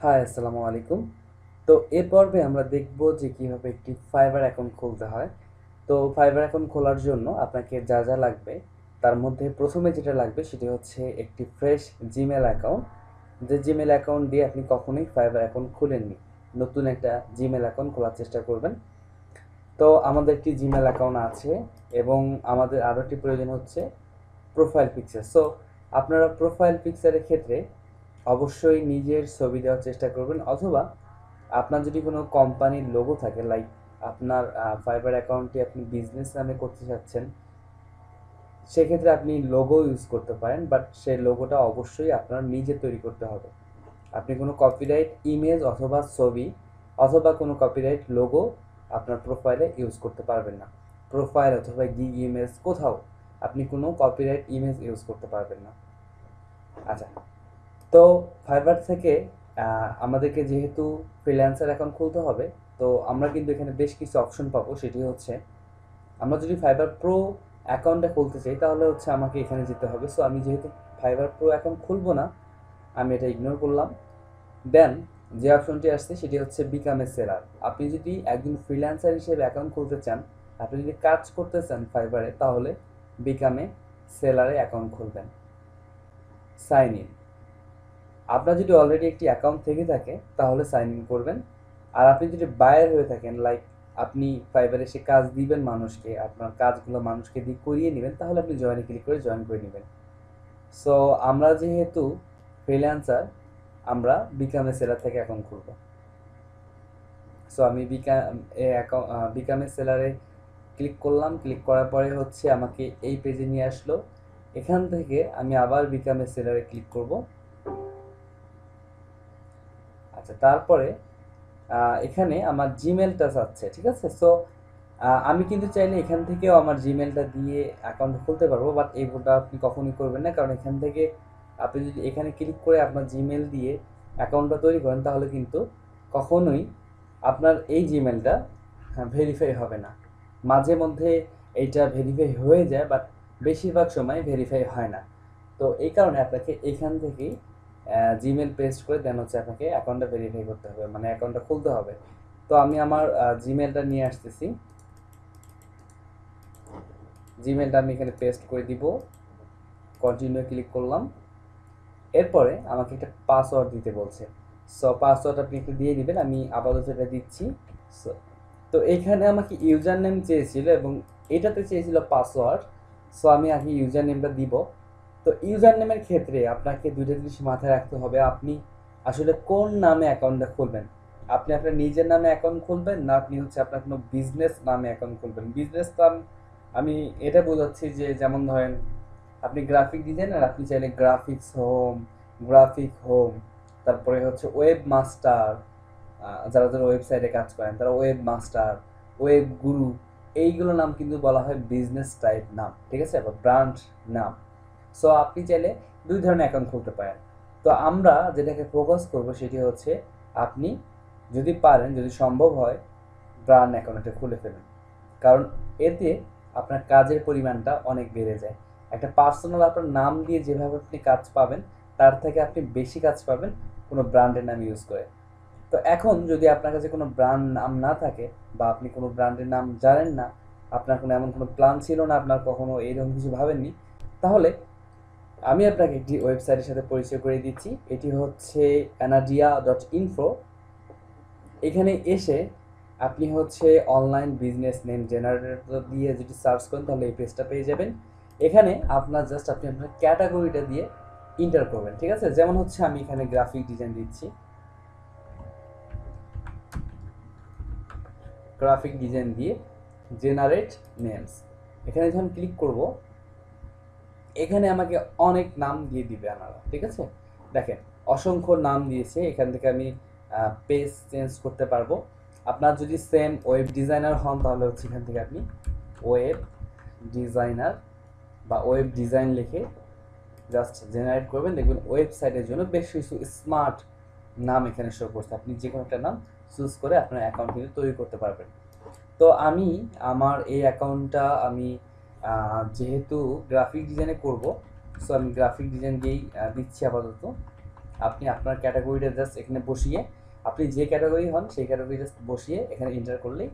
High, আসসালামু আলাইকুম। তো এ পর্বে আমরা দেখব যে কিভাবে একটি ফাইবার অ্যাকাউন্ট খুলতে হয়। তো ফাইবার অ্যাকাউন্ট খোলার জন্য আপনাকে যা যা লাগবে তার মধ্যে প্রথমে যেটা লাগবে সেটি হচ্ছে একটি ফ্রেশ জিমেল অ্যাকাউন্ট। যে জিমেল অ্যাকাউন্ট দিয়ে আপনি কখনোই ফাইবার অ্যাকাউন্ট খুলেননি, নতুন একটা জিমেল অ্যাকাউন্ট খোলার চেষ্টা করবেন। তো আমাদের একটি জিমেল অ্যাকাউন্ট আছে এবং আমাদের আরও একটি প্রয়োজন হচ্ছে প্রোফাইল পিকচার। সো আপনারা প্রোফাইল পিকচারের ক্ষেত্রে অবশ্যই নিজের ছবি দেওয়ার চেষ্টা করবেন, অথবা আপনার যদি কোনো কোম্পানির লোগো থাকে, লাইক আপনার ফাইবার অ্যাকাউন্টটি আপনি বিজনেস নামে করতে চাচ্ছেন, সেক্ষেত্রে আপনি লোগো ইউজ করতে পারেন, বাট সেই লোগোটা অবশ্যই আপনার নিজে তৈরি করতে হবে। আপনি কোনো কপিরাইট ইমেজ অথবা ছবি অথবা কোনো কপিরাইট লোগো আপনার প্রোফাইলে ইউজ করতে পারবেন না। প্রোফাইল অথবা গিগ ইমেজ কোথাও আপনি কোনো কপিরাইট ইমেজ ইউজ করতে পারবেন না। আচ্ছা, তো ফাইবার থেকে আমাদেরকে যেহেতু ফ্রিল্যান্সার অ্যাকাউন্ট খুলতে হবে, তো আমরা কিন্তু এখানে বেশ কিছু অপশন পাবো। সেটি হচ্ছে, আমরা যদি ফাইবার প্রো অ্যাকাউন্টটা খুলতে চাই তাহলে হচ্ছে আমাকে এখানে যেতে হবে। সো আমি যেহেতু ফাইবার প্রো অ্যাকাউন্ট খুলবো না, আমি এটা ইগনোর করলাম। দেন যে অপশনটি আসছে সেটি হচ্ছে বিকাম এ সেলার। আপনি যদি একজন ফ্রিল্যান্সার হিসেবে অ্যাকাউন্ট খুলতে চান, আপনি যদি কাজ করতে চান ফাইবারে, তাহলে বিকামে সেলারে অ্যাকাউন্ট খুলবেন। সাইন ইন, আপনার যদি অলরেডি একটি অ্যাকাউন্ট থেকে থাকে তাহলে সাইন ইন করবেন। আর আপনি যদি বায়ার হয়ে থাকেন, লাইক আপনি ফাইবারে এসে কাজ দিবেন মানুষকে, আপনার কাজগুলো মানুষকে দিয়ে করিয়ে নেবেন, তাহলে আপনি জয়েনে ক্লিক করে জয়েন করে নেবেন। সো আমরা যেহেতু ফ্রিল্যান্সার, আমরা বিকামে সেলার থেকে অ্যাকাউন্ট খুলব। সো আমি বিকামে সেলারে ক্লিক করলাম। ক্লিক করার পরে হচ্ছে আমাকে এই পেজে নিয়ে আসলো। এখান থেকে আমি আবার বিকামে সেলারে ক্লিক করব। আচ্ছা, তারপরে এখানে আমার জিমেলটা চাচ্ছে, ঠিক আছে। সো আমি কিন্তু চাইলে এখান থেকেও আমার জিমেলটা দিয়ে অ্যাকাউন্ট খুলতে পারবো, বাট এই ভুলটা আপনি কখনোই করবেন না। কারণ এখান থেকে আপনি যদি এখানে ক্লিক করে আপনার জিমেল দিয়ে অ্যাকাউন্টটা তৈরি করেন, তাহলে কিন্তু কখনোই আপনার এই জিমেলটা ভেরিফাই হবে না। মাঝে মধ্যে এইটা ভেরিফাই হয়ে যায়, বাট বেশিরভাগ সময় ভেরিফাই হয় না। তো এই কারণে আপনাকে এখান থেকেই জিমেল পেস্ট করে দেন হচ্ছে আপনাকে অ্যাকাউন্টটা ভেরিফাই করতে হবে, মানে অ্যাকাউন্টটা খুলতে হবে। তো আমি আমার জিমেলটা নিয়ে আসতেছি। জিমেলটা আমি এখানে পেস্ট করে দিব। কন্টিনিউ ক্লিক করলাম। এরপরে আমাকে একটা পাসওয়ার্ড দিতে বলছে। সো পাসওয়ার্ড আপনি একটু দিয়ে দিবেন, আমি আপাতত এটা দিচ্ছি। সো তো এখানে আমাকে ইউজার নেম চেয়েছিল এবং এটাতে চেয়েছিল পাসওয়ার্ড। সো আমি আগে ইউজার নেমটা দিব। তো ইউজার নেমের ক্ষেত্রে আপনাকে দুইটা জিনিস মাথায় রাখতে হবে, আপনি আসলে কোন নামে অ্যাকাউন্টটা খুলবেন। আপনি আপনার নিজের নামে অ্যাকাউন্ট খুলবেন, না আপনি হচ্ছে আপনার কোনো বিজনেস নামে অ্যাকাউন্ট খুলবেন। বিজনেস নাম আমি এটা বোঝাচ্ছি যে, যেমন ধরেন আপনি গ্রাফিক ডিজাইনার, আপনি চাইলে গ্রাফিক হোম, তারপরে হচ্ছে ওয়েব মাস্টার, যারা যারা ওয়েবসাইটে কাজ করেন তারা ওয়েব মাস্টার, ওয়েব গুরু, এইগুলো নাম কিন্তু বলা হয় বিজনেস টাইপ নাম, ঠিক আছে, বা ব্র্যান্ড নাম। সো আপনি চাইলে দুই ধরনের অ্যাকাউন্ট খুলতে পারেন। তো আমরা যেটাকে ফোকাস করব সেটি হচ্ছে, আপনি যদি পারেন, যদি সম্ভব হয়, ব্র্যান্ড অ্যাকাউন্টটা খুলে ফেলুন। কারণ এতে আপনার কাজের পরিমাণটা অনেক বেড়ে যায়। একটা পার্সোনাল আপনার নাম দিয়ে যেভাবে আপনি কাজ পাবেন, তার থেকে আপনি বেশি কাজ পাবেন কোনো ব্র্যান্ডের নাম ইউজ করে। তো এখন যদি আপনার কাছে কোনো ব্র্যান্ড নাম না থাকে, বা আপনি কোনো ব্র্যান্ডের নাম জানেন না, আপনার কোনো এমন কোনো প্ল্যান ছিল না, আপনার কখনো এইরকম কিছু ভাবেননি, তাহলে আমি আপনাকে একটি ওয়েবসাইটের সাথে পরিচয় করে দিচ্ছি। এটি হচ্ছে anadia.info। এখানে এসে আপনি হচ্ছে অনলাইন বিজনেস নেম জেনারেটর দিয়ে যদি সার্চ করেন তাহলে এই পেজটা পেয়ে যাবেন। এখানে আপনার জাস্ট আপনি আপনার ক্যাটাগরিটা দিয়ে ইন্টার করবেন, ঠিক আছে। যেমন হচ্ছে আমি এখানে গ্রাফিক ডিজাইন দিচ্ছি, গ্রাফিক ডিজাইন দিয়ে জেনারেট নেমস। এখানে যখন ক্লিক করব, এখানে আমাকে অনেক নাম দিয়ে দিবে আপনারা, ঠিক আছে। দেখেন অসংখ্য নাম দিয়েছে। এখান থেকে আমি পেজ চেঞ্জ করতে পারবো। আপনার যদি সেম ওয়েব ডিজাইনার হন তাহলে হচ্ছে এখান থেকে আপনি ওয়েব ডিজাইনার বা ওয়েব ডিজাইন লিখে জাস্ট জেনারেট করবেন, দেখবেন ওয়েবসাইটের জন্য বেশ কিছু স্মার্ট নাম এখানে শো করছে। আপনি যে কোনো একটা নাম চুজ করে আপনার অ্যাকাউন্ট কিন্তু তৈরি করতে পারবেন। তো আমি আমার এই অ্যাকাউন্টটা আমি যেহেতু গ্রাফিক ডিজাইনে করব, সো আমি গ্রাফিক ডিজাইন দিয়েই দিচ্ছি আপাতত। আপনি আপনার ক্যাটাগরিটা জাস্ট এখানে বসিয়ে, আপনি যে ক্যাটাগরি হন সেই ক্যাটাগরি জাস্ট বসিয়ে এখানে এন্টার করলেই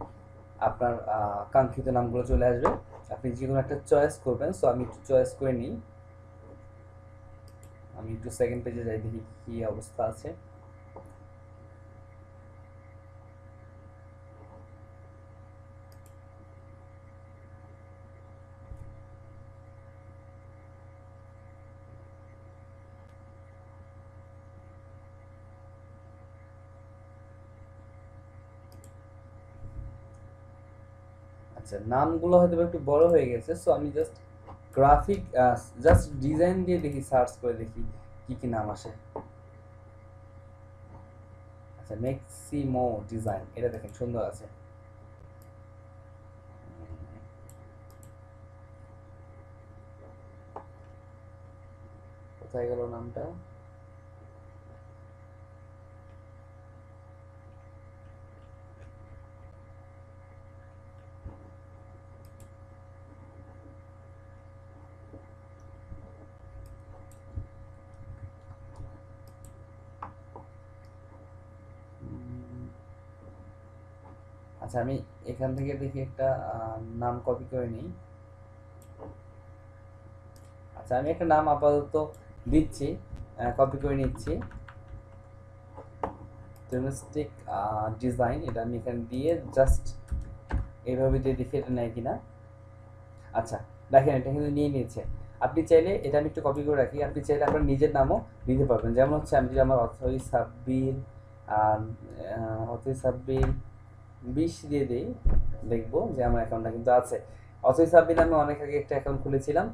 আপনার কাঙ্ক্ষিত নামগুলো চলে আসবে। আপনি যে কোনো একটা চয়েস করবেন। সো আমি একটু চয়েস করে নিই। আমি একটু সেকেন্ড পেজে যাই, দেখি কী অবস্থা আছে। আচ্ছা, নামগুলো হয়তো একটু বড় হয়ে গেছে। সো আমি জাস্ট গ্রাফিক, জাস্ট ডিজাইন দিয়ে দেখি, সার্চ করে দেখি কি কি নাম আসে। আচ্ছা, ম্যাক্সিমো ডিজাইন, এটা দেখেন সুন্দর আছে। কোথায় গেল নামটা? আচ্ছা, আমি এখান থেকে দেখি একটা নাম কপি করে নিই। আচ্ছা, আমি একটা নাম আপাতত দিচ্ছি, কপি করে নিচ্ছি। ডোমেস্টিক ডিজাইন, এটা আমি এখানে দিয়ে জাস্ট এইভাবে দিয়ে দেখি এটা নেয় কিনা। আচ্ছা, দেখেন এটা কিন্তু নিয়ে নিয়েছে। আপনি চাইলে, এটা আমি একটু কপি করে রাখি, আপনি চাইলে আপনার নিজের নামও দিতে পারবেন। যেমন হচ্ছে আমি যদি আমার অথই সাব্বির, অথই সাব্বির 20 দিয়ে দিই, দেখবো যে আমার অ্যাকাউন্টটা কিন্তু আছে। অথই সাব্বির আমি অনেক আগে একটা অ্যাকাউন্ট খুলেছিলাম।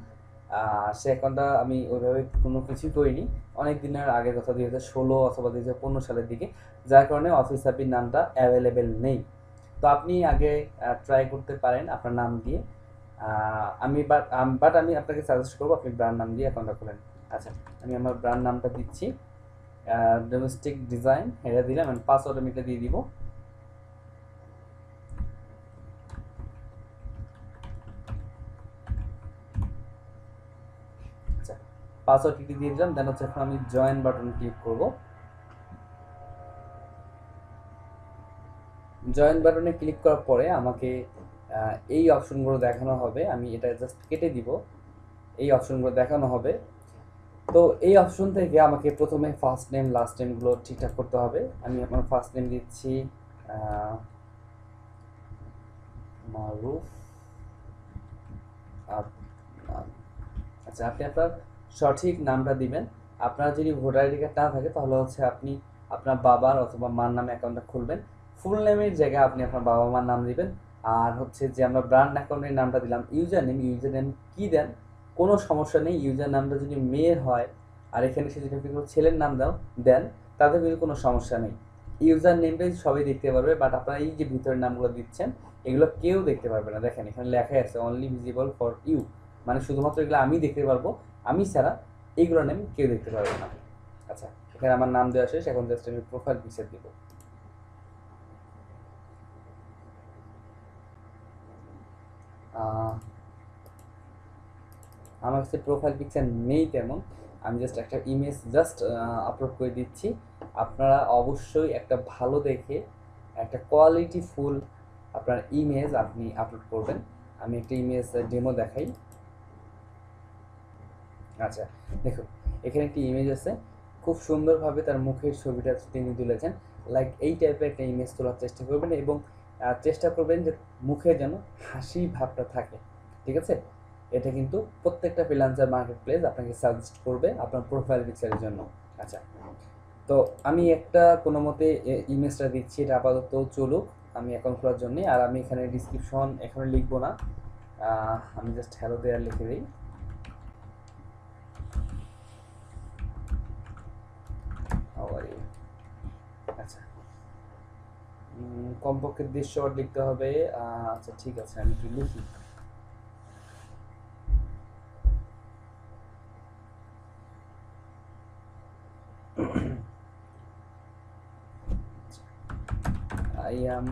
সে অ্যাকাউন্টটা আমি ওইভাবে কোনো কিছুই করিনি, অনেক দিনের আগের কথা, 2016 অথবা 2015 সালের দিকে, যার কারণে অথই সাব্বির নামটা অ্যাভেলেবেল নেই। তো আপনি আগে ট্রাই করতে পারেন আপনার নাম দিয়ে। আমি আপনাকে সাজেস্ট করবো আপনি ব্র্যান্ড নাম দিয়ে অ্যাকাউন্টটা খোলেন। আচ্ছা, আমি আমার ব্র্যান্ড নামটা দিচ্ছি, ডোমেস্টিক ডিজাইন, এটা দিলাম। আমি পাসওয়ার্ড আমি এটা দিয়ে দিব। আচ্ছা, পাসওয়ার্ডটি দিয়ে দিলাম। দেন হচ্ছে এখন আমি জয়েন বাটন ক্লিক করব। জয়েন বাটনে ক্লিক করার পরে আমাকে এই অপশনগুলো দেখানো হবে। আমি এটা জাস্ট কেটে দিব, এই অপশনগুলো দেখানো হবে। তো এই অপশন থেকে আমাকে প্রথমে ফার্স্ট নেম লাস্ট নেমগুলো ঠিকঠাক করতে হবে। আমি আমার ফার্স্ট নেম দিচ্ছি মারুফ আদনান। আচ্ছা, আপনি আপনার সঠিক নামটা দিবেন। আপনার যদি ভোটার আইডি কার্ড না থাকে তাহলে হচ্ছে আপনি আপনার বাবার অথবা মার নামে অ্যাকাউন্টটা খুলবেন। ফুল নেমের জায়গায় আপনি আপনার বাবা মার নাম দিবেন। আর হচ্ছে যে আমরা ব্র্যান্ড অ্যাকাউন্টের নামটা দিলাম, ইউজার নেম কী দেন কোনো সমস্যা নেই। ইউজার নামটা যদি মেয়ের হয় আর এখানে সে যদি আপনি কোনো ছেলের নাম দেন, তাতে কিন্তু কোনো সমস্যা নেই। ইউজার নেমটাই সবাই দেখতে পারবে, বাট আপনারা এই যে ভিতরের নামগুলো দিচ্ছেন এগুলো কেউ দেখতে পারবে না। দেখেন এখানে লেখাই আছে অনলি ভিজিবল ফর ইউ, মানে শুধুমাত্র এগুলো আমি দেখতে পারবো, আমি ছাড়া এইগুলো নেম কেউ দেখতে পারবে না। আচ্ছা, এখানে আমার নাম দেওয়া শেষ, এখন জাস্ট আমি প্রোফাইল পিকচার দিব। আমার কাছে প্রোফাইল পিকচার নেই তেমন, আমি জাস্ট একটা ইমেজ জাস্ট আপলোড করে দিচ্ছি। আপনারা অবশ্যই একটা ভালো দেখে একটা কোয়ালিটি ফুল আপনার ইমেজ আপনি আপলোড করবেন। আমি একটা ইমেজ ডেমো দেখাই। আচ্ছা, দেখুন এখানে একটি ইমেজ আছে, খুব সুন্দরভাবে তার মুখের ছবিটা তিনি তুলেছেন। লাইক এই টাইপের একটা ইমেজ তোলার চেষ্টা করবেন এবং চেষ্টা করবেন যে মুখে যেন হাসি ভাবটা থাকে। ঠিক আছে? এটা কিন্তু প্রত্যেকটা ফ্রিল্যান্সার মার্কেট প্লেস আপনাকে সাজেস্ট করবে আপনার প্রোফাইল পিকচারের জন্য। আচ্ছা, তো আমি একটা কোনো মতে ইমেজটা দিচ্ছি, এটা আপাতত চলুক আমি অ্যাকাউন্ট খোলার জন্যে। আর আমি এখানে ডিসক্রিপশন এখানে লিখবো না, আমি জাস্ট হ্যালো দেয়ার লিখে দিই। আচ্ছা, কমপক্ষে 150 ওয়ার্ড লিখতে হবে। আচ্ছা ঠিক আছে, আমি একটু লিখি। আই অ্যাম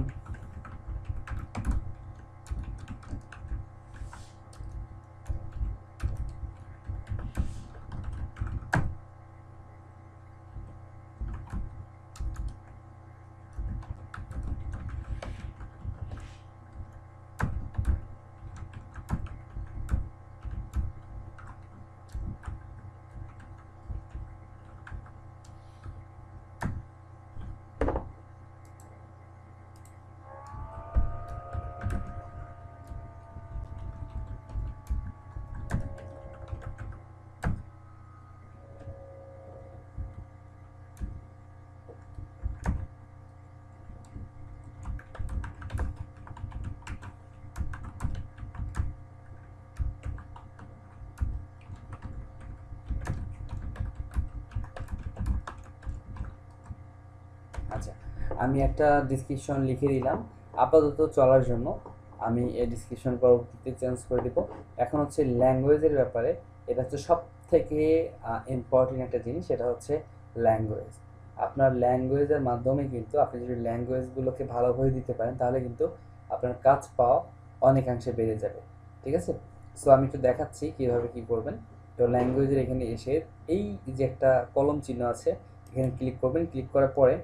আচ্ছা, আমি একটা ডিসক্রিপশন লিখে দিলাম আপাতত চলার জন্য। আমি এই ডিসক্রিপশন পরবর্তীতে চেঞ্জ করে দিব। এখন হচ্ছে ল্যাঙ্গুয়েজের ব্যাপারে, এটা হচ্ছে সব থেকে ইম্পর্টেন্ট একটা জিনিস, সেটা হচ্ছে ল্যাঙ্গুয়েজ। আপনার ল্যাঙ্গুয়েজের মাধ্যমে কিন্তু আপনি যদি ল্যাঙ্গুয়েজগুলোকে ভালোভাবে দিতে পারেন তাহলে কিন্তু আপনার কাজ পাওয়া অনেকাংশে বেড়ে যাবে। ঠিক আছে? সো আমি একটু দেখাচ্ছি কীভাবে কী করবেন। তো ল্যাঙ্গুয়েজের এখানে এসে এই যে একটা কলম চিহ্ন আছে এখানে ক্লিক করবেন। ক্লিক করার পরে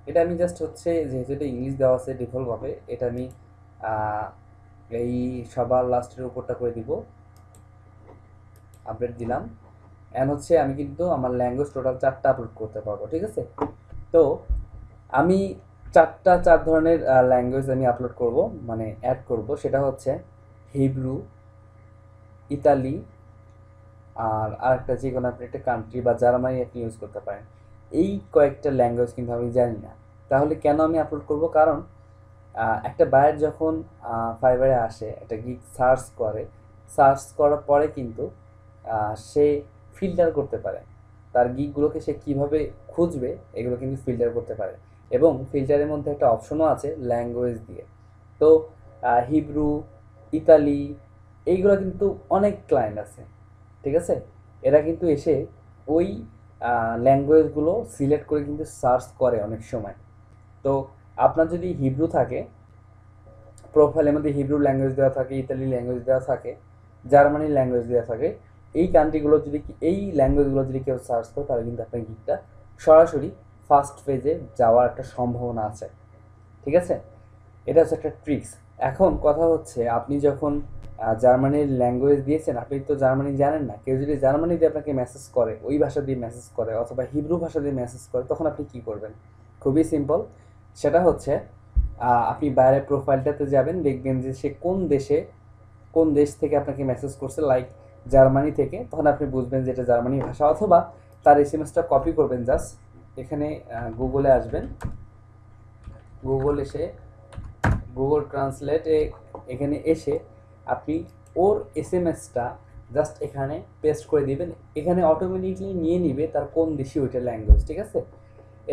এটা আমি জাস্ট হচ্ছে যেহেতু এটা ইংলিশ দেওয়া আছে ডিফল্টভাবে, এটা আমি এই সবার লাস্টের উপরটা করে দিব, আপডেট দিলাম। অ্যান্ড হচ্ছে আমি কিন্তু আমার ল্যাঙ্গুয়েজ টোটাল 4টা আপলোড করতে পারবো। ঠিক আছে? তো আমি 4 ধরনের ল্যাঙ্গুয়েজ আমি আপলোড করব, মানে অ্যাড করব। সেটা হচ্ছে হিব্রু, ইতালি, আর আরেকটা যে কোনো আপনি একটা কান্ট্রি বা জার্মানি আপনি ইউজ করতে পারেন। এই কয়েকটা ল্যাঙ্গুয়েজ কিন্তু আমি জানি না। তাহলে কেন আমি আপলোড করব? কারণ একটা বায়ার যখন ফাইবারে আসে, একটা গিগ সার্চ করে, সার্চ করার পরে কিন্তু সে ফিল্টার করতে পারে। তার গিগগুলোকে সে কীভাবে খুঁজবে এগুলো কিন্তু ফিল্টার করতে পারে, এবং ফিল্টারের মধ্যে একটা অপশনও আছে ল্যাঙ্গুয়েজ দিয়ে। তো হিব্রু, ইতালি, এইগুলো কিন্তু অনেক ক্লায়েন্ট আছে। ঠিক আছে? এরা কিন্তু এসে ওই ল্যাঙ্গুয়েজগুলো সিলেক্ট করে কিন্তু সার্চ করে অনেক সময়। তো আপনার যদি হিব্রু থাকে, প্রোফাইলের মধ্যে হিব্রু ল্যাঙ্গুয়েজ দেওয়া থাকে, ইতালি ল্যাঙ্গুয়েজ দেওয়া থাকে, জার্মানি ল্যাঙ্গুয়েজ দেওয়া থাকে, এই কান্ট্রিগুলো যদি এই ল্যাঙ্গুয়েজগুলো যদি কেউ সার্চ করে তাহলে কিন্তু আপনার গিকটা সরাসরি ফার্স্ট পেজে যাওয়ার একটা সম্ভাবনা আছে। ঠিক আছে? এটা হচ্ছে একটা ট্রিক্স। এখন কথা হচ্ছে আপনি যখন জার্মানির ল্যাঙ্গুয়েজ দিয়েছেন, আপনি তো জার্মানি জানেন না। কেউ যদি জার্মানি দিয়ে আপনাকে মেসেজ করে, ওই ভাষা দিয়ে মেসেজ করে অথবা হিব্রু ভাষা দিয়ে মেসেজ করে, তখন আপনি কী করবেন? খুবই সিম্পল। সেটা হচ্ছে আপনি বাইরে প্রোফাইলটাতে যাবেন, দেখবেন যে সে কোন দেশ থেকে আপনাকে মেসেজ করছে, লাইক জার্মানি থেকে। তখন আপনি বুঝবেন যে এটা জার্মানি ভাষা, অথবা তার এসএমএসটা কপি করবেন। জাস্ট এখানে গুগলে আসবেন, গুগল এসে গুগল ট্রান্সলেটে এখানে এসে আপনি ওর এসএমএসটা জাস্ট এখানে পেস্ট করে দিবেন। এখানে অটোমেটিকলি নিয়ে নিবে তার কোন দেশি ওইটা ল্যাঙ্গুয়েজ। ঠিক আছে?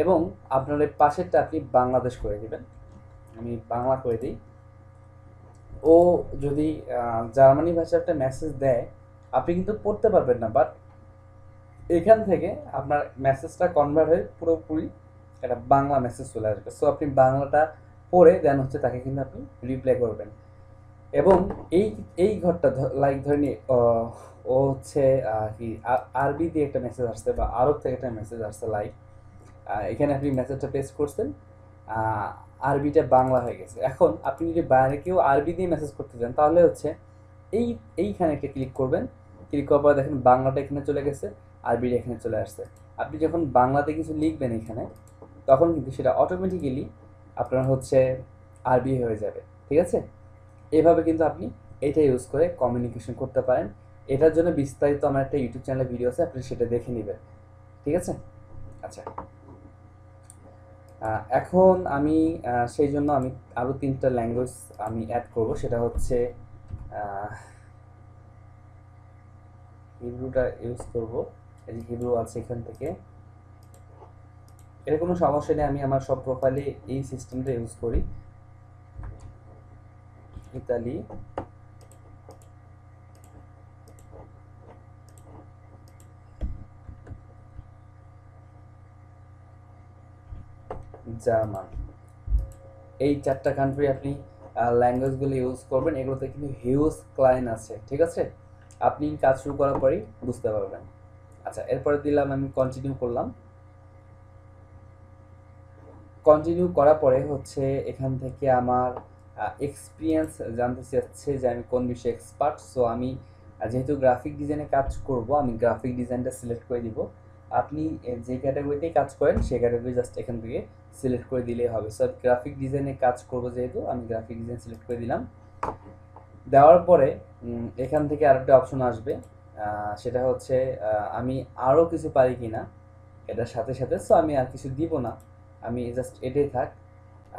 এবং আপনার এই পাশেরটা আপনি বাংলাদেশ করে দিবেন। আমি বাংলা করে দিই। ও যদি জার্মানি ভাষার একটা মেসেজ দেয়, আপনি কিন্তু পড়তে পারবেন না, বাট এখান থেকে আপনার মেসেজটা কনভার্ট হয়ে পুরোপুরি একটা বাংলা মেসেজ চলে আসবে। সো আপনি বাংলাটা পড়ে দেন হচ্ছে তাকে কিন্তু আপনি রিপ্লাই করবেন। এবং এই এই ঘরটা লাইক ধরে নিয়ে ও হচ্ছে কি আরবি দিয়ে একটা মেসেজ আসছে বা আরব থেকে একটা মেসেজ আসছে, লাইক এখানে আপনি মেসেজটা পেস্ট করছেন, আরবিটা বাংলা হয়ে গেছে। এখন আপনি যদি বাইরে কেউ আরবি দিয়ে মেসেজ করতে চান তাহলে হচ্ছে এইখানে একটা ক্লিক করবেন। ক্লিক করার পর দেখেন বাংলাটা এখানে চলে গেছে, আরবিটা এখানে চলে আসছে। আপনি যখন বাংলাতে কিছু লিখবেন এখানে, তখন কিন্তু সেটা অটোমেটিক্যালি আপনার হচ্ছে আরবি হয়ে যাবে। ঠিক আছে? এভাবে কিন্তু আপনি এটা ইউজ করে কমিউনিকেশন করতে পারেন। এটার জন্য বিস্তারিত আমার একটা ইউটিউব চ্যানেলে ভিডিও আছে, আপনি সেটা দেখে নেবেন। ঠিক আছে? আচ্ছা, এখন আমি সেই জন্য আমি আরও 3টা ল্যাঙ্গুয়েজ আমি অ্যাড করব। সেটা হচ্ছে হিব্রুটা ইউজ করব। এই যে হিব্রু আছে এখান থেকে, এর কোনো সমস্যা নেই, আমি আমার সব প্রোফাইলে এই সিস্টেমটা ইউজ করি। ইতালি, জার্মান, এই 4টা কান্ট্রি আপনি ল্যাঙ্গুয়েজগুলো ইউজ করবেন। এগুলোতে কিন্তু হিউজ ক্লায়েন্ট আছে। ঠিক আছে? আপনি কাজ শুরু করার পরেই বুঝতে পারবেন। আচ্ছা, এরপরে দিলাম আমি কন্টিনিউ করলাম। কন্টিনিউ করার পরে হচ্ছে এখান থেকে আমার এক্সপিরিয়েন্স জানতে চাচ্ছে যে আমি কোন বিষয়ে এক্সপার্ট। সো আমি যেহেতু গ্রাফিক ডিজাইনে কাজ করব, আমি গ্রাফিক ডিজাইনটা সিলেক্ট করে দিব। আপনি যে ক্যাটাগরিতেই কাজ করেন সেই ক্যাটাগরি জাস্ট এখান থেকে সিলেক্ট করে দিলেই হবে। সো গ্রাফিক ডিজাইনে কাজ করব যেহেতু আমি গ্রাফিক ডিজাইন সিলেক্ট করে দিলাম। দেওয়ার পরে এখান থেকে আরেকটা অপশন আসবে, সেটা হচ্ছে আমি আরও কিছু পারি কি না এটার সাথে সাথে। সো আমি আর কিছু দিব না, আমি জাস্ট এটাই থাক।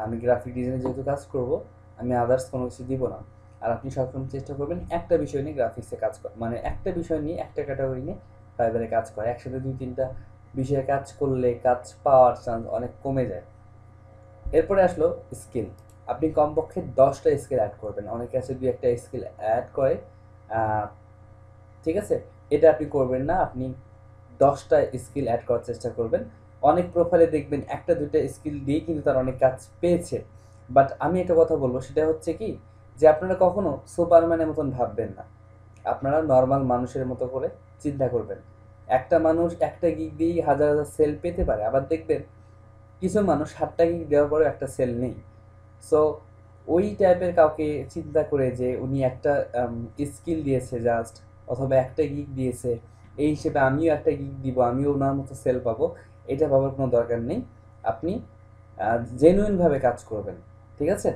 আমি গ্রাফিক ডিজাইনে যেহেতু কাজ করব, আমি আদার্স কোনো কিছু দিব না। আর আপনি সবসময় চেষ্টা করবেন একটা বিষয় নিয়ে গ্রাফিক্সে কাজ করা, মানে একটা বিষয় নিয়ে একটা ক্যাটাগরি নিয়ে ফাইবারে কাজ করা। একসাথে 2-3টা বিষয়ে কাজ করলে কাজ পাওয়ার চান্স অনেক কমে যায়। এরপরে আসলো স্কিল। আপনি কমপক্ষে 10টা স্কিল অ্যাড করবেন। অনেকে আছে 2-একটা স্কিল অ্যাড করে, ঠিক আছে? এটা আপনি করবেন না। আপনি 10টা স্কিল অ্যাড করার চেষ্টা করবেন। অনেক প্রোফাইলে দেখবেন 1টা 2টা স্কিল দিয়ে কিন্তু তারা অনেক কাজ পেয়েছে। বাট আমি একটা কথা বলবো, সেটা হচ্ছে কি, যে আপনারা কখনো সুপারম্যানের মতন ভাববেন না। আপনারা নর্মাল মানুষের মতো করে চিন্তা করবেন। একটা মানুষ একটা গিগ দিয়েই হাজার হাজার সেল পেতে পারে, আবার দেখবেন কিছু মানুষ 7টা গিগ দেওয়ার পরেও একটা সেল নেই। সো ওই টাইপের কাউকে চিন্তা করে যে উনি একটা স্কিল দিয়েছে জাস্ট, অথবা একটা গিগ দিয়েছে, এই হিসেবে আমিও একটা গিগ দিব, আমিও ওনার মতো সেল পাবো, এটা ভাবার কোনো দরকার নেই। আপনি জেনুইনভাবে কাজ করবেন, ঠিক আছে?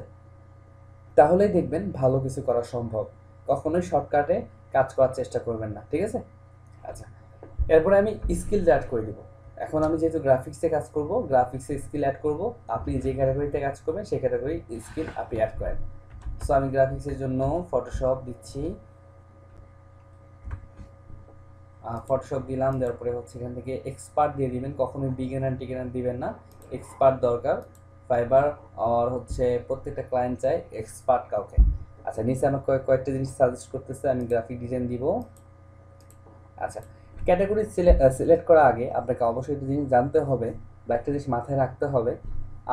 তাহলেই দেখবেন ভালো কিছু করা সম্ভব। কখনোই শর্টকাটে কাজ করার চেষ্টা করবেন না, ঠিক আছে? আচ্ছা, এরপরে আমি স্কিল অ্যাড করে দিব। এখন আমি যেহেতু গ্রাফিক্সে কাজ করব, গ্রাফিক্সে স্কিল অ্যাড করব। আপনি যে ক্যাটাগরিতে কাজ করবেন সেই ক্যাটাগরি স্কিল আপনি অ্যাড করেন। সো আমি গ্রাফিক্সের জন্য ফটোশপ দিচ্ছি। ফটোশপ দিলাম, দেওয়ার পরে হচ্ছে এখান থেকে এক্সপার্ট দিয়ে দিবেন। কখনোই বিগিনার টিগিনার দিবেন না, এক্সপার্ট দরকার। ফাইবার আর হচ্ছে প্রত্যেকটা ক্লায়েন্ট চায় এক্সপার্ট কাউকে। আচ্ছা, নিচে আমার কয়েকটা জিনিস সাজেস্ট করতেছে, আমি গ্রাফিক ডিজাইন দিব। আচ্ছা, ক্যাটাগরি সিলেক্ট করার আগে আপনাকে অবশ্যই একটা জিনিস জানতে হবে বা একটা জিনিস মাথায় রাখতে হবে।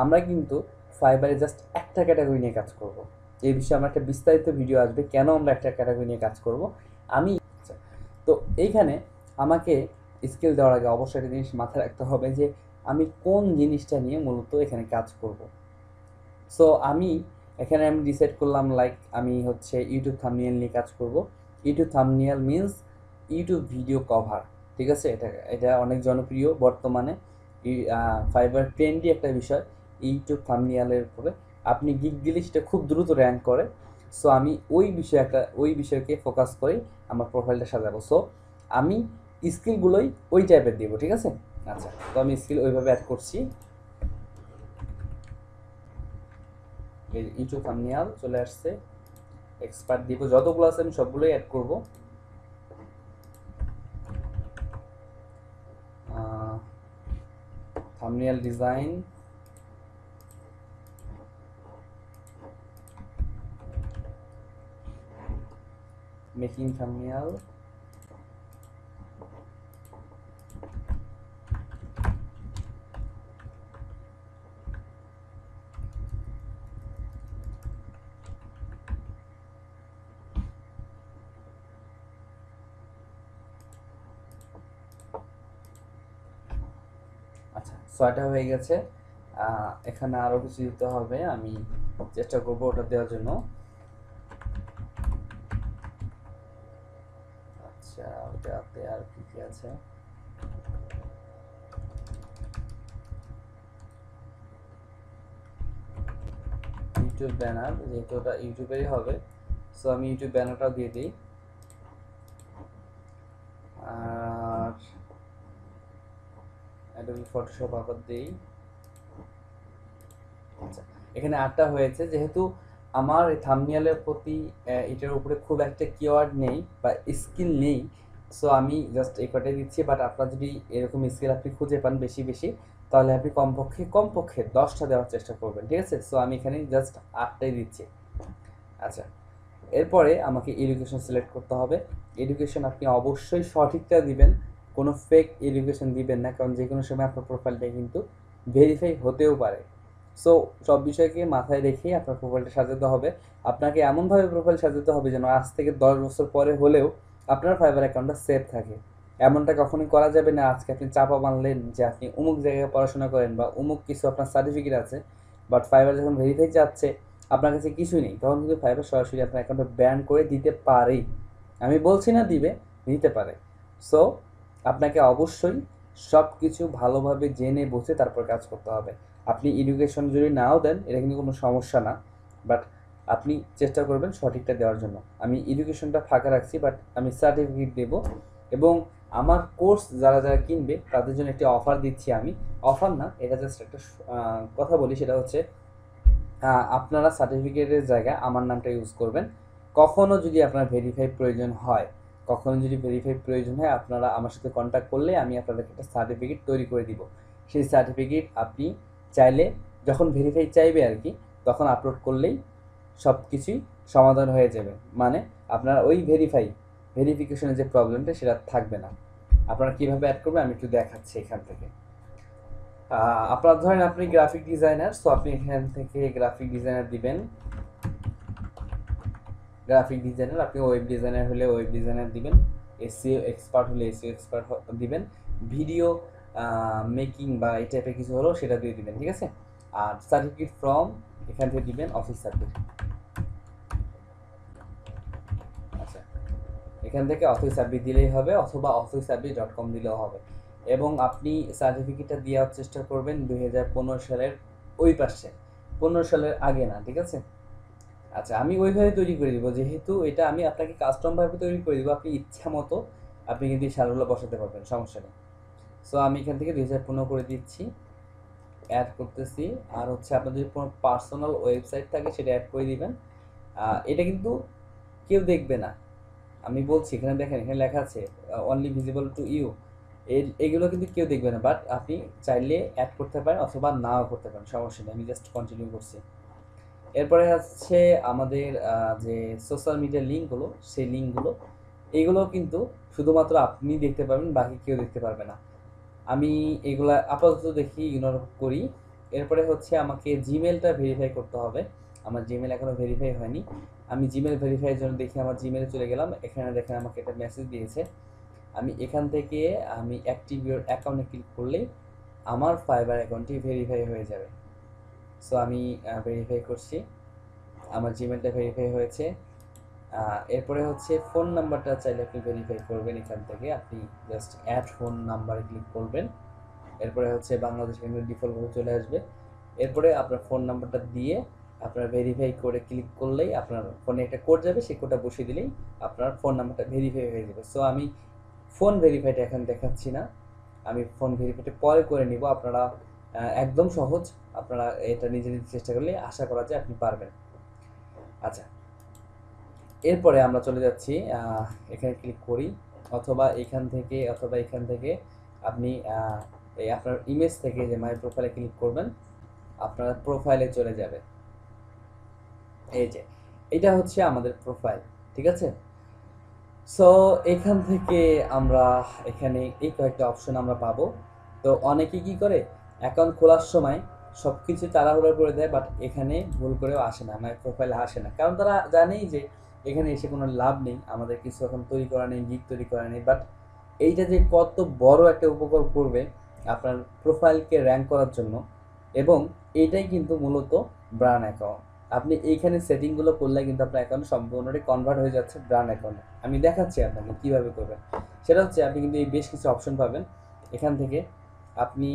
আমরা কিন্তু ফাইবারে জাস্ট একটা ক্যাটাগরি নিয়ে কাজ করব। এই বিষয়ে আমার একটা বিস্তারিত ভিডিও আসবে, কেন আমরা একটা ক্যাটাগরি নিয়ে কাজ করব। আমি আচ্ছা, তো এইখানে আমাকে স্কিল দেওয়ার আগে অবশ্যই একটা জিনিস মাথায় রাখতে হবে যে আমি কোন জিনিসটা নিয়ে মূলত এখানে কাজ করব। সো আমি ডিসাইড করলাম, লাইক আমি হচ্ছে ইউটিউব থাম্বনেল নিয়ে কাজ করব। YouTube thumbnail means YouTube video cover, ঠিক আছে? এটা এটা অনেক জনপ্রিয় বর্তমানে। ফাইবার ট্রেন্ডি একটা বিষয় ইউটিউব থাম্বনেলের উপরে। আপনি গিগ দিলে সেটা খুব দ্রুত র্যাঙ্ক করে। সো আমি ওই বিষয়কে ফোকাস করেই আমার প্রোফাইলটা সাজাবো। সো আমি স্কিলগুলোই ওই টাইপের দিব, ঠিক আছে? আচ্ছা, তো আমি স্কিল ওইভাবে অ্যাড করছি। ইউটিউব থাম্বনেল চলে আসছে, এক্সপার্ট দিব, যতগুলো আছে আমি সবগুলোই অ্যাড করব। থাম্বনেল ডিজাইন, মেকিং থাম্বনেল, আচ্ছা 6টা হয়ে গেছে। এখানে আরও কিছু দিতে হবে, আমি চেষ্টা করবো ওটা দেওয়ার জন্য। আচ্ছা, ওটাতে আর কি কি আছে? ইউটিউব ব্যানার, যেহেতু ওটা ইউটিউবেরই হবে, সো আমি ইউটিউব ব্যানারটাও দিয়ে দিই। আর অ্যাডোবি ফটোশপ আবার দিই। আচ্ছা, এখানে 8টা হয়েছে। যেহেতু আমার এই থাম্বনেলের প্রতি এটার উপরে খুব একটা কিওয়ার্ড নেই বা স্কিল নেই, সো আমি জাস্ট এই কটাই দিচ্ছি। বাট আপনার যদি এরকম স্কিল আপনি খুঁজে পান বেশি বেশি, তাহলে আপনি কমপক্ষে 10টা দেওয়ার চেষ্টা করবেন, ঠিক আছে? সো আমি এখানে জাস্ট 8টাই দিচ্ছি। আচ্ছা, এরপরে আমাকে এডুকেশন সিলেক্ট করতে হবে। এডুকেশন আপনি অবশ্যই সঠিকটা দিবেন, কোনো ফেক এডুকেশন দিবেন না, কারণ যে কোনো সময় আপনার প্রোফাইলটা কিন্তু ভেরিফাই হতেও পারে। সো সব বিষয়কে মাথায় রেখেই আপনার প্রোফাইলটা সাজাতে হবে। আপনাকে এমনভাবে প্রোফাইল সাজাতে হবে যেন আজ থেকে 10 বছর পরে হলেও আপনার ফাইবার অ্যাকাউন্টটা সেভ থাকে। এমনটা কখনোই করা যাবে না আজকে আপনি চাপা বানলেন যে আপনি অমুক জায়গায় পড়াশোনা করেন বা অমুক কিছু আপনার সার্টিফিকেট আছে, বাট ফাইবার যখন ভেরিফাই চাচ্ছে আপনার কাছে কিছুই নেই, তখন কিন্তু ফাইবার সরাসরি আপনার অ্যাকাউন্টে ব্যান করে দিতে পারে। আমি বলছি না দিবে, দিতে পারে। সো আপনাকে অবশ্যই সব কিছু ভালোভাবে জেনে বুঝে তারপর কাজ করতে হবে। আপনি এডুকেশন যদি নাও দেন এটা কিন্তু কোনো সমস্যা না, বাট আপনি চেষ্টা করবেন সঠিকটা দেওয়ার জন্য। আমি এডুকেশনটা ফাঁকা রাখছি, বাট আমি সার্টিফিকেট দেব। এবং আমার কোর্স যারা যারা কিনবে তাদের জন্য একটি অফার দিচ্ছি আমি। অফার না, এটা জাস্ট একটা কথা বলি, সেটা হচ্ছে আপনারা সার্টিফিকেটের জায়গায় আমার নামটা ইউজ করবেন। কখনও যদি আপনার ভেরিফাই প্রয়োজন হয়, আপনারা আমার সাথে কন্ট্যাক্ট করলে আমি আপনাদেরকে একটা সার্টিফিকেট তৈরি করে দিব। সেই সার্টিফিকেট আপনি চাইলে যখন ভেরিফাই চাইবে আর কি, তখন আপলোড করলেই সব কিছুই সমাধান হয়ে যাবে। মানে আপনার ওই ভেরিফিকেশনের যে প্রবলেমটা সেটা থাকবে না। আপনারা কীভাবে অ্যাড করবেন আমি একটু দেখাচ্ছি এখান থেকে। আপনার ধরেন আপনি গ্রাফিক ডিজাইনার, সো আপনি এখান থেকে গ্রাফিক ডিজাইনার দিবেন। গ্রাফিক ডিজাইনার, আপনি ওয়েব ডিজাইনার হলে ওয়েব ডিজাইনার দিবেন, এসইও এক্সপার্ট হলে এসইও এক্সপার্ট দিবেন, ভিডিও মেকিং বা এই টাইপের কিছু হলো সেটা দিয়ে দিবেন, ঠিক আছে। আর সার্টিফিকেট ফ্রম এখান থেকে দিবেন অফিস সার্টিফিকেট। আচ্ছা, এখান থেকে অফিস সার্ভিস দিলেই হবে, অথবা officeservice.com দিলেও হবে। এবং আপনি সার্টিফিকেটটা দেওয়ার চেষ্টা করবেন 2015 সালের ওই পাশে, 15 সালের আগে না, ঠিক আছে। আচ্ছা, আমি ওইভাবে তৈরি করে দিব, যেহেতু এটা আমি আপনাকে কাস্টমভাবে তৈরি করে দিব, আপনি ইচ্ছা মতো আপনি কিন্তু এই সালগুলো বসাতে পারবেন, সমস্যা নেই। সো আমি এখান থেকে 2015 করে দিচ্ছি, অ্যাড করতেছি। আর হচ্ছে আপনার যদি কোনো পার্সোনাল ওয়েবসাইট থাকে সেটা অ্যাড করে দিবেন। এটা কিন্তু কেউ দেখবে না, আমি বলছি, এখানে দেখেন, এখানে লেখা আছে অনলি ভিজিবল টু ইউ, এগুলো কিন্তু কেউ দেখবে না, বাট আপনি চাইলে অ্যাড করতে পারেন অথবা নাও করতে পারেন, সমস্যা নেই। আমি জাস্ট কন্টিনিউ করছি। এরপরে হচ্ছে আমাদের যে সোশ্যাল মিডিয়ার লিঙ্কগুলো, সেই লিঙ্কগুলো এগুলো কিন্তু শুধুমাত্র আপনি দেখতে পারবেন, বাকি কেউ দেখতে পারবে না। আমি এগুলা আপাতত দেখি, ইগনোর করি। এরপরে হচ্ছে আমাকে জিমেলটা ভেরিফাই করতে হবে, আমার জিমেল এখনও ভেরিফাই হয়নি। আমি জিমেল ভেরিফাইয়ের জন্য দেখি আমার জিমেলে চলে গেলাম, এখানে দেখেন আমাকে একটা মেসেজ দিয়েছে। আমি এখান থেকে আমি অ্যাক্টিভ ইউর অ্যাকাউন্টে ক্লিক করলেই আমার ফাইবার অ্যাকাউন্টটি ভেরিফাই হয়ে যাবে। সো আমি ভেরিফাই করছি, আমার জিমেলটা ভেরিফাই হয়েছে। এরপরে হচ্ছে ফোন নাম্বারটা চাইলে আপনি ভেরিফাই করবেন, এখান থেকে আপনি জাস্ট অ্যাড ফোন নাম্বারে ক্লিক করবেন। এরপরে হচ্ছে বাংলাদেশ কিন্তু ডিফল্টভাবে চলে আসবে। এরপরে আপনার ফোন নাম্বারটা দিয়ে আপনার ভেরিফাই করে ক্লিক করলেই আপনার ফোনে একটা কোড যাবে, সেই কোডটা বসিয়ে দিলেই আপনার ফোন নাম্বারটা ভেরিফাই হয়ে যাবে। সো আমি ফোন ভেরিফাইটা এখন দেখাচ্ছি না, আমি ফোন ভেরিফাইটা পরে করে নিব। আপনারা একদম সহজ, আপনারা এটা নিজে নিজে চেষ্টা করলে আশা করা যায় আপনি পারবেন। আচ্ছা, এরপরে আমরা চলে যাচ্ছি, এখানে ক্লিক করি, অথবা এখান থেকে আপনি এই আপনার ইমেজ থেকে যে মাই প্রোফাইলে ক্লিক করবেন, আপনার প্রোফাইলে চলে যাবে। এই যে এটা হচ্ছে আমাদের প্রোফাইল, ঠিক আছে। সো এখান থেকে আমরা এখানে এই কয়েকটা অপশন আমরা পাবো। তো অনেকে কি করে, অ্যাকাউন্ট খোলার সময় সব কিছু তাড়াহুড়ো করে দেয়, বাট এখানে ভুল করেও আসে না, মাই প্রোফাইলে আসে না, কারণ তারা জানেই যে এখানে এসে কোনো লাভ নেই, আমাদের কিছু এখন তৈরি করা নেই, গিগ তৈরি করা নেই। বাট এইটা যে কত বড় একটা উপকার করবে আপনার প্রোফাইলকে র্যাঙ্ক করার জন্য, এবং এইটাই কিন্তু মূলত ব্র্যান্ড অ্যাকাউন্ট। আপনি এইখানে সেটিংগুলো করলে কিন্তু আপনার অ্যাকাউন্ট সম্পূর্ণটাই কনভার্ট হয়ে যাচ্ছে ব্র্যান্ড অ্যাকাউন্টে। আমি দেখাচ্ছি আপনাকে কীভাবে করবেন। সেটা হচ্ছে আপনি কিন্তু এই বেশ কিছু অপশন পাবেন, এখান থেকে আপনি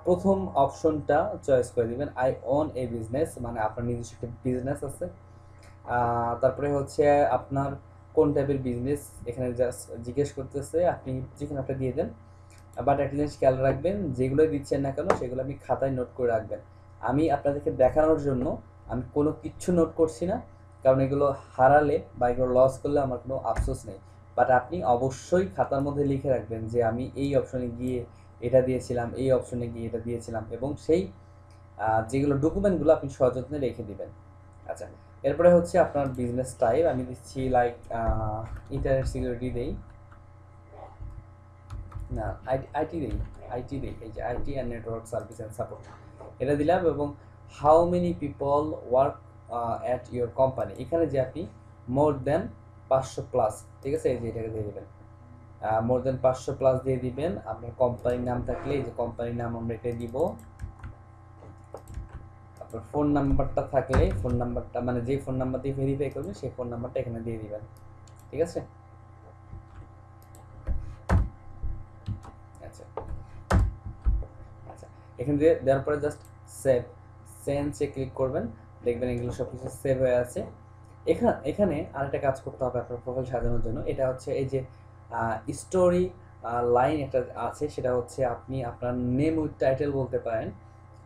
প্রথম অপশনটা চয়েস করে দিবেন, আই ওন এ বিজনেস, মানে আপনার নিজস্ব একটা বিজনেস আছে। তারপরে হচ্ছে আপনার কোন টাইপের বিজনেস এখানে জাস্ট জিজ্ঞেস করতেছে, আপনি যেখানে একটা দিয়ে দেন। বাট একটা জিনিস খেয়াল রাখবেন, যেগুলো দিচ্ছেন না কেন সেগুলো আপনি খাতায় নোট করে রাখবেন। আমি আপনাদেরকে দেখানোর জন্য আমি কোনো কিচ্ছু নোট করছি না, কারণ এগুলো হারালে বা এগুলো লস করলে আমার কোনো আফসোস নেই। বাট আপনি অবশ্যই খাতার মধ্যে লিখে রাখবেন যে আমি এই অপশনে গিয়ে এটা দিয়েছিলাম, এই অপশনে গিয়ে এটা দিয়েছিলাম, এবং সেই যেগুলো ডকুমেন্টগুলো আপনি সযত্নে রেখে দিবেন। আচ্ছা, এরপরে হচ্ছে আপনার বিজনেস টাইপ, আমি দিচ্ছি লাইক ইন্টারনেট সিকিউরিটি দেই, না আইটি দেই, এই যে IT and network service and support, এটা দিলাম। এবং how many people work at your company, এখানে যে আপনি মোর দেন 500 প্লাস, ঠিক আছে, এই যে এটাকে দিয়ে দেবেন, মোর দেন 500 প্লাস দিয়ে দিবেন। আপনার কোম্পানির নাম থাকলে এই যে কোম্পানির নাম আমরা এটা দিব। আপনার ফোন নাম্বারটা থাকলে ফোন নাম্বারটা, মানে যে ফোন নাম্বার দিয়ে ভেরিফাই করবেন সেই ফোন নাম্বারটা এখানে দিয়ে দিবেন, ঠিক আছে। আচ্ছা আচ্ছা, এখানে দিয়ে দেওয়ার পরে জাস্ট সেন্সে ক্লিক করবেন, দেখবেন এগুলো সব কিছু সেভ হয়ে আছে। এখানে আরেকটা কাজ করতে হবে আপনার প্রোফাইল সাজানোর জন্য, এটা হচ্ছে এই যে স্টোরি লাইন একটা আছে, সেটা হচ্ছে আপনি আপনার নেম উইথ টাইটেল বলতে পারেন,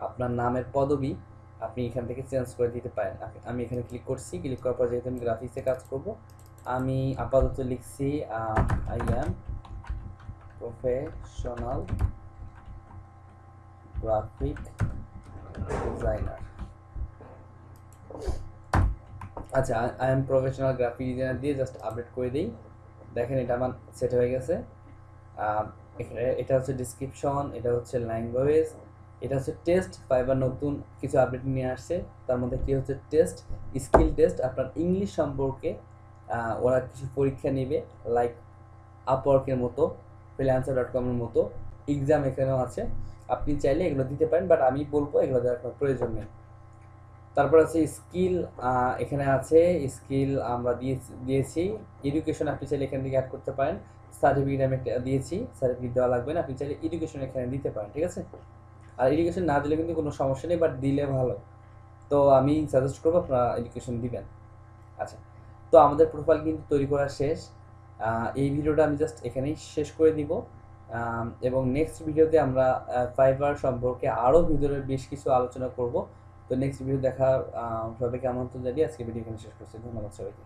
আপনার নামের পদবি আপনি এখান থেকে চেঞ্জ করে দিতে পারেন। আমি এখানে ক্লিক করছি, ক্লিক করার পর যেহেতু আমি গ্রাফিক্সে কাজ করব, আমি আপাতত লিখছি I am professional graphic designer. Designer. আচ্ছা, I am professional graphic designer দিয়ে জাস্ট আপডেট করে দিই। দেখেন এটা আমার সেট হয়ে গেছে। এটা হচ্ছে ডিসক্রিপশন, এটা হচ্ছে ল্যাঙ্গুয়েজ, এটা হচ্ছে টেস্ট। ফাইবার নতুন কিছু আপডেট নিয়ে আসছে, তার মধ্যে কি হচ্ছে টেস্ট, স্কিল টেস্ট। আপনার ইংলিশ সম্পর্কে ওরা কিছু পরীক্ষা নেবে, লাইক আপওয়ার্কের মতো, freelancer.com-এর মতো এক্সাম এখানেও আছে। আপনি চাইলে এগুলো দিতে পারেন, বাট আমি বলবো এগুলো দেওয়ার কোনো প্রয়োজন নেই। তারপর আছে স্কিল, এখানে আছে স্কিল আমরা দিয়েছি। এডুকেশন আপনি চাইলে এখান থেকে অ্যাড করতে পারেন। সার্টিফিকেট আমি একটা দিয়েছি, সার্টিফিকেট দেওয়া লাগবে না, আপনি চাইলে এডুকেশন এখানে দিতে পারেন, ঠিক আছে। আর এডুকেশন না দিলে কিন্তু কোনো সমস্যা নেই, বাট দিলে ভালো। তো আমি সাজেস্ট করবো আপনারা এডুকেশন দিবেন। আচ্ছা, তো আমাদের প্রোফাইল কিন্তু তৈরি করা শেষ। এই ভিডিওটা আমি জাস্ট এখানেই শেষ করে দিব, এবং নেক্সট ভিডিওতে আমরা ফাইবার সম্পর্কে আরও ভিতরের বেশ কিছু আলোচনা করব। তো নেক্সট ভিডিও দেখার সবাইকে আমন্ত্রণ জানিয়ে আজকে ভিডিও এখানে শেষ করছি। ধন্যবাদ সবাইকে।